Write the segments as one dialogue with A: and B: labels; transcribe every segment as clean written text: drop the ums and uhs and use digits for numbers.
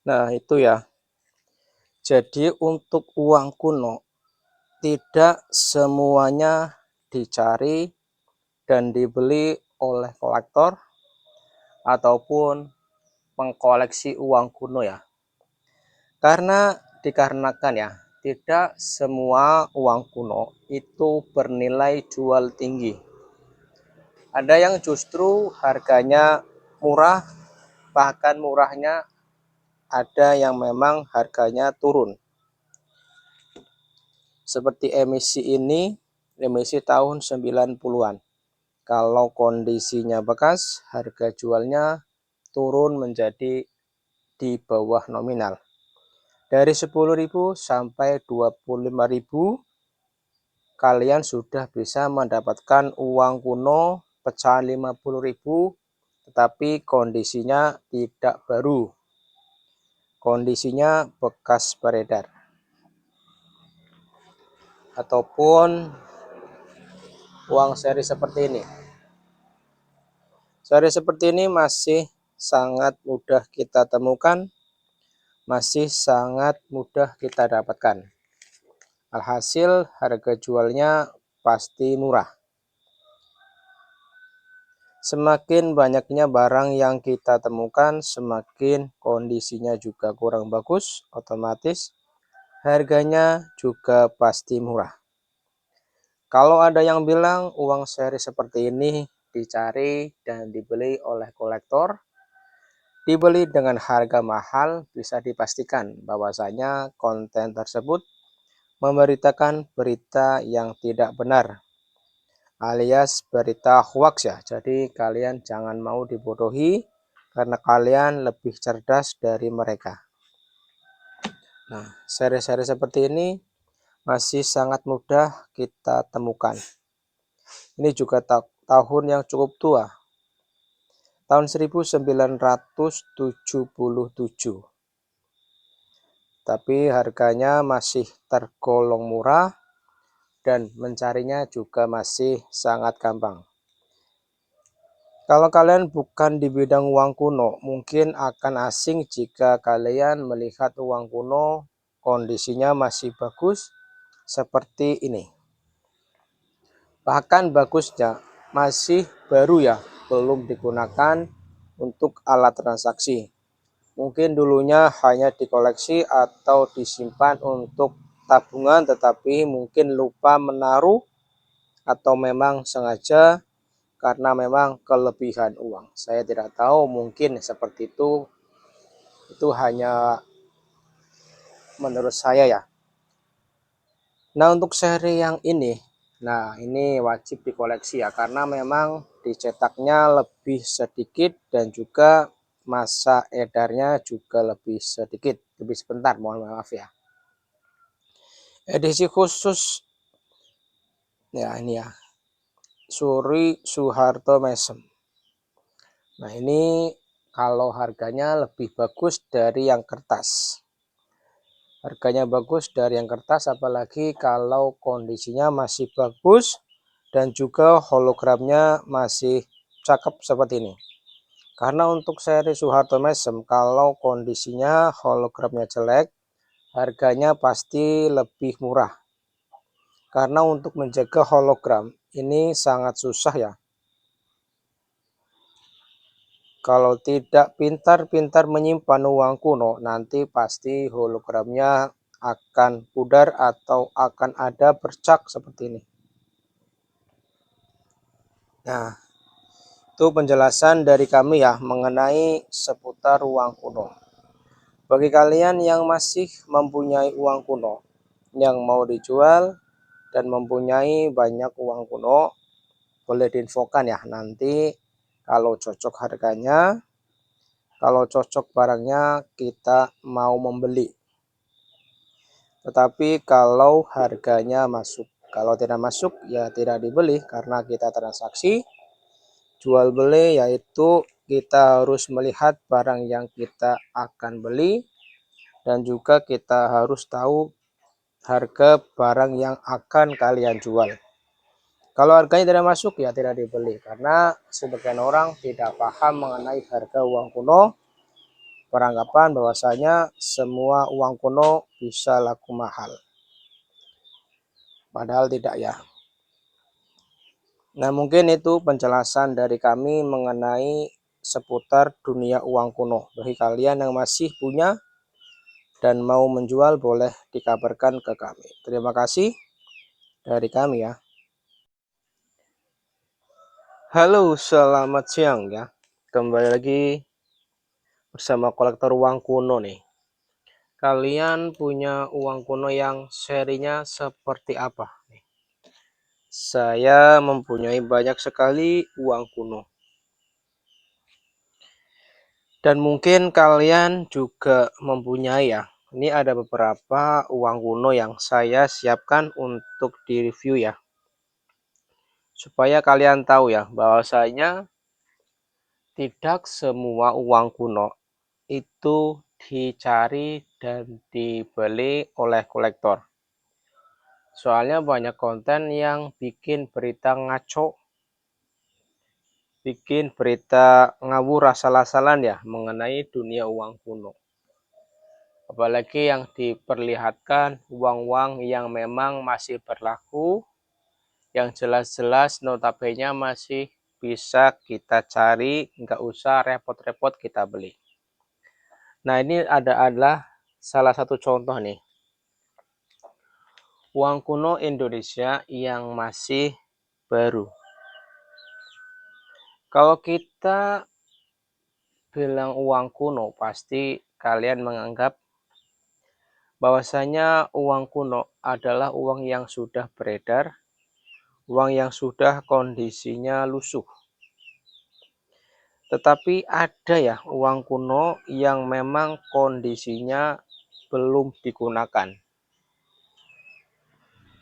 A: Nah, itu ya. Jadi untuk uang kuno tidak semuanya dicari dan dibeli oleh kolektor ataupun pengkoleksi uang kuno ya. Dikarenakan ya, tidak semua uang kuno itu bernilai jual tinggi. Ada yang justru harganya murah, bahkan murahnya ada yang memang harganya turun. Seperti emisi ini, emisi tahun 90-an. Kalau kondisinya bekas, harga jualnya turun menjadi di bawah nominal. Dari 10.000 sampai 25.000, kalian sudah bisa mendapatkan uang kuno pecahan 50.000, tetapi kondisinya tidak baru. Kondisinya bekas beredar. Ataupun uang seri seperti ini. Seri seperti ini masih sangat mudah kita temukan, masih sangat mudah kita dapatkan. Alhasil harga jualnya pasti murah. Semakin banyaknya barang yang kita temukan, semakin kondisinya juga kurang bagus, otomatis harganya juga pasti murah. Kalau ada yang bilang uang seri seperti ini dicari dan dibeli oleh kolektor, dibeli dengan harga mahal, bisa dipastikan bahwasanya konten tersebut memberitakan berita yang tidak benar, alias berita hoax ya. Jadi kalian jangan mau dibodohi karena kalian lebih cerdas dari mereka. Nah, seri-seri seperti ini masih sangat mudah kita temukan. Ini juga tahun yang cukup tua, tahun 1977. Tapi harganya masih tergolong murah dan mencarinya juga masih sangat gampang. Kalau kalian bukan di bidang uang kuno, mungkin akan asing jika kalian melihat uang kuno kondisinya masih bagus seperti ini. Bahkan bagusnya masih baru ya, belum digunakan untuk alat transaksi. Mungkin dulunya hanya dikoleksi atau disimpan untuk tabungan, tetapi mungkin lupa menaruh atau memang sengaja karena memang kelebihan uang. Saya tidak tahu, mungkin seperti itu hanya menurut saya ya. Nah, untuk seri yang ini, nah ini wajib dikoleksi ya, karena memang dicetaknya lebih sedikit dan juga masa edarnya juga lebih sedikit, lebih sebentar, mohon maaf ya. Edisi khusus ya, ini ya, Suri Soeharto Mesem. Nah, ini kalau harganya lebih bagus dari yang kertas. Harganya bagus dari yang kertas, apalagi kalau kondisinya masih bagus dan juga hologramnya masih cakep seperti ini. Karena untuk seri Soeharto Mesem, kalau kondisinya hologramnya jelek, harganya pasti lebih murah. Karena untuk menjaga hologram ini sangat susah ya. Kalau tidak pintar-pintar menyimpan uang kuno, nanti pasti hologramnya akan pudar atau akan ada bercak seperti ini. Nah, itu penjelasan dari kami ya mengenai seputar uang kuno. Bagi kalian yang masih mempunyai uang kuno yang mau dijual dan mempunyai banyak uang kuno, boleh diinfokan ya, nanti kalau cocok harganya, kalau cocok barangnya, kita mau membeli. Tetapi kalau harganya masuk, kalau tidak masuk ya tidak dibeli, karena kita transaksi jual beli, yaitu kita harus melihat barang yang kita akan beli dan juga kita harus tahu harga barang yang akan kalian jual. Kalau harganya tidak masuk ya tidak dibeli, karena sebagian orang tidak paham mengenai harga uang kuno. beranggapan bahwasanya semua uang kuno bisa laku mahal. Padahal tidak ya. Nah, mungkin itu penjelasan dari kami mengenai seputar dunia uang kuno. Bagi kalian yang masih punya dan mau menjual, boleh dikabarkan ke kami. Terima kasih dari kami ya. Halo, selamat siang ya. Kembali lagi bersama kolektor uang kuno nih. Kalian punya uang kuno yang serinya seperti apa? Saya mempunyai banyak sekali uang kuno. Dan mungkin kalian juga mempunyai ya. Ini ada beberapa uang kuno yang saya siapkan untuk direview ya. Supaya kalian tahu ya, bahwasanya tidak semua uang kuno itu dicari dan dibeli oleh kolektor. Soalnya banyak konten yang bikin berita ngaco, bikin berita ngawur asal-asalan ya mengenai dunia uang kuno. Apalagi yang diperlihatkan uang-uang yang memang masih berlaku, yang jelas-jelas notabene masih bisa kita cari, nggak usah repot-repot kita beli. Nah, ini adalah salah satu contoh nih. Uang kuno Indonesia yang masih baru. Kalau kita bilang uang kuno, pasti kalian menganggap bahwasanya uang kuno adalah uang yang sudah beredar, uang yang sudah kondisinya lusuh. Tetapi ada ya uang kuno yang memang kondisinya belum digunakan.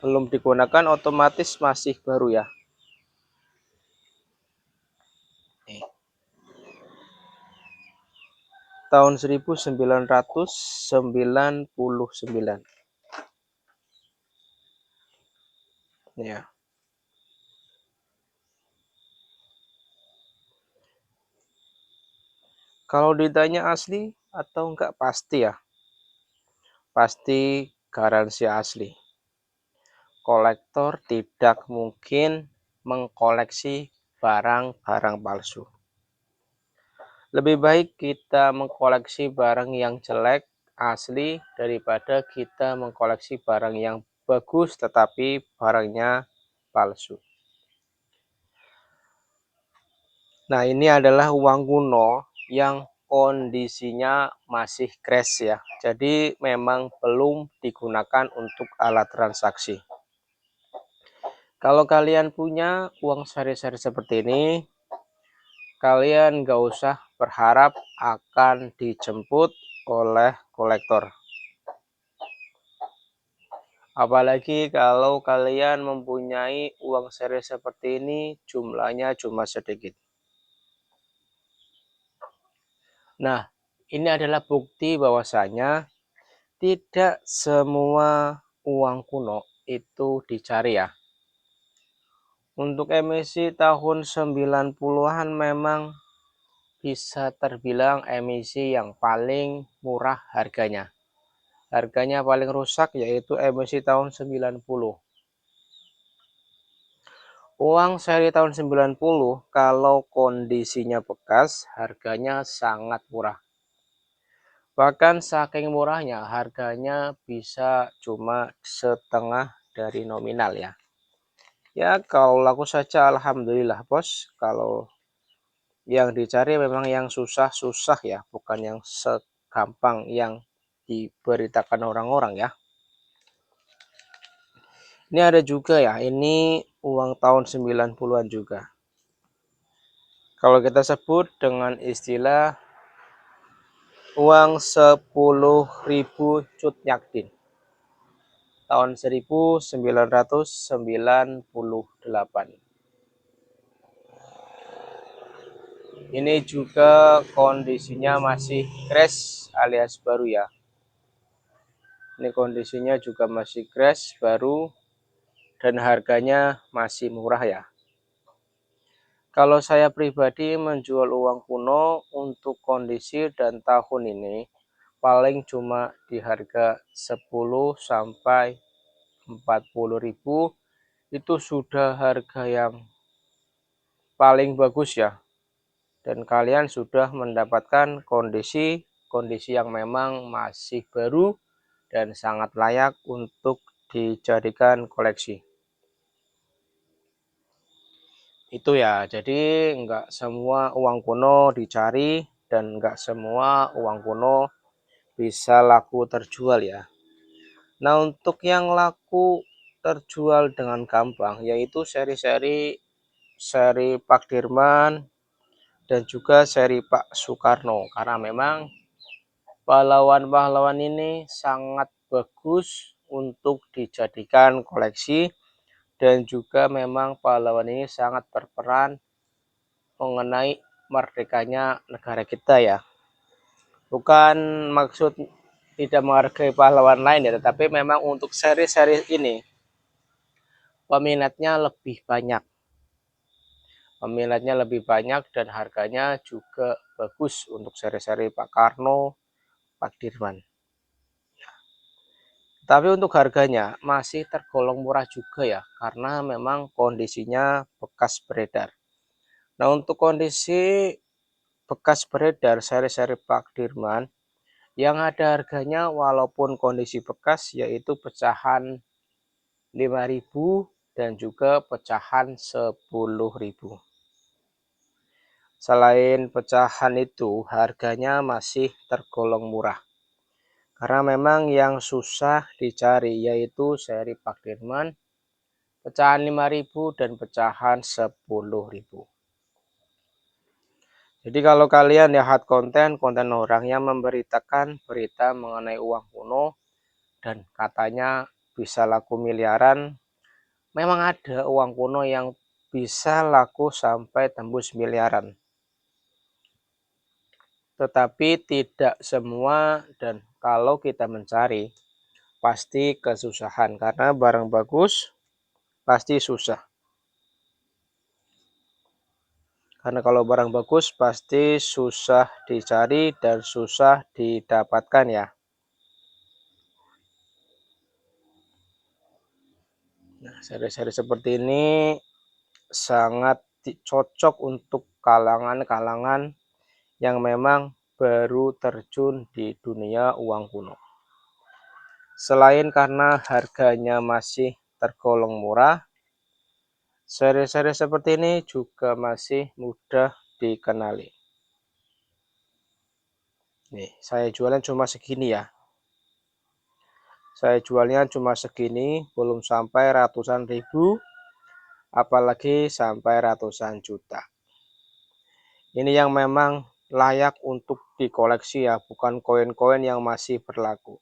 A: Belum digunakan otomatis masih baru ya. Tahun 1999. Ya. Kalau ditanya asli atau enggak, pasti ya. Pasti garansi asli. Kolektor tidak mungkin mengkoleksi barang-barang palsu. Lebih baik kita mengkoleksi barang yang jelek asli daripada kita mengkoleksi barang yang bagus tetapi barangnya palsu. Nah, ini adalah uang kuno yang kondisinya masih crash ya. Jadi memang belum digunakan untuk alat transaksi. Kalau kalian punya uang seri-seri seperti ini, kalian nggak usah berharap akan dijemput oleh kolektor. Apalagi kalau kalian mempunyai uang seri seperti ini, jumlahnya cuma sedikit. Nah, ini adalah bukti bahwasanya tidak semua uang kuno itu dicari ya. Untuk emisi tahun 90-an memang bisa terbilang emisi yang paling murah harganya. Harganya paling rusak yaitu emisi tahun 90. Uang seri tahun 90 kalau kondisinya bekas harganya sangat murah. Bahkan saking murahnya harganya bisa cuma setengah dari nominal ya. Ya kalau laku saja alhamdulillah bos. Kalau yang dicari memang yang susah-susah ya, bukan yang segampang yang diberitakan orang-orang ya. Ini ada juga ya, ini uang tahun 90-an juga. Kalau kita sebut dengan istilah uang 10.000 Cut Nyak Dien tahun 1998. Ini juga kondisinya masih crash alias baru ya. Ini kondisinya juga masih crash baru dan harganya masih murah ya. Kalau saya pribadi menjual uang kuno untuk kondisi dan tahun ini paling cuma di harga 10 sampai 40.000, itu sudah harga yang paling bagus ya. Dan kalian sudah mendapatkan kondisi yang memang masih baru dan sangat layak untuk dijadikan koleksi. Itu ya, jadi nggak semua uang kuno dicari dan nggak semua uang kuno bisa laku terjual ya. Nah, untuk yang laku terjual dengan gampang yaitu seri Pak Dirman dan juga seri Pak Soekarno, karena memang pahlawan-pahlawan ini sangat bagus untuk dijadikan koleksi, dan juga memang pahlawan ini sangat berperan mengenai merdekanya negara kita ya. Bukan maksud tidak menghargai pahlawan lain ya, tetapi memang untuk seri-seri ini peminatnya lebih banyak. Peminatnya lebih banyak dan harganya juga bagus untuk seri-seri Pak Karno, Pak Dirman. Tapi untuk harganya masih tergolong murah juga ya, karena memang kondisinya bekas beredar. Nah, untuk kondisi bekas beredar seri-seri Pak Dirman yang ada harganya walaupun kondisi bekas yaitu pecahan 5.000 dan juga pecahan 10.000. Selain pecahan itu harganya masih tergolong murah, karena memang yang susah dicari yaitu seri Pak Dirman, pecahan 5.000 dan pecahan 10.000. Jadi kalau kalian lihat konten orang yang memberitakan berita mengenai uang kuno dan katanya bisa laku miliaran, memang ada uang kuno yang bisa laku sampai tembus miliaran. Tetapi tidak semua, dan kalau kita mencari pasti kesusahan, karena barang bagus pasti susah. Karena kalau barang bagus pasti susah dicari dan susah didapatkan ya. Nah, seri-seri seperti ini sangat cocok untuk kalangan-kalangan yang memang baru terjun di dunia uang kuno. Selain karena harganya masih tergolong murah, seri-seri seperti ini juga masih mudah dikenali. Nih, saya jualnya cuma segini ya. Saya jualnya cuma segini, belum sampai ratusan ribu, apalagi sampai ratusan juta. Ini yang memang layak untuk dikoleksi ya, bukan koin-koin yang masih berlaku.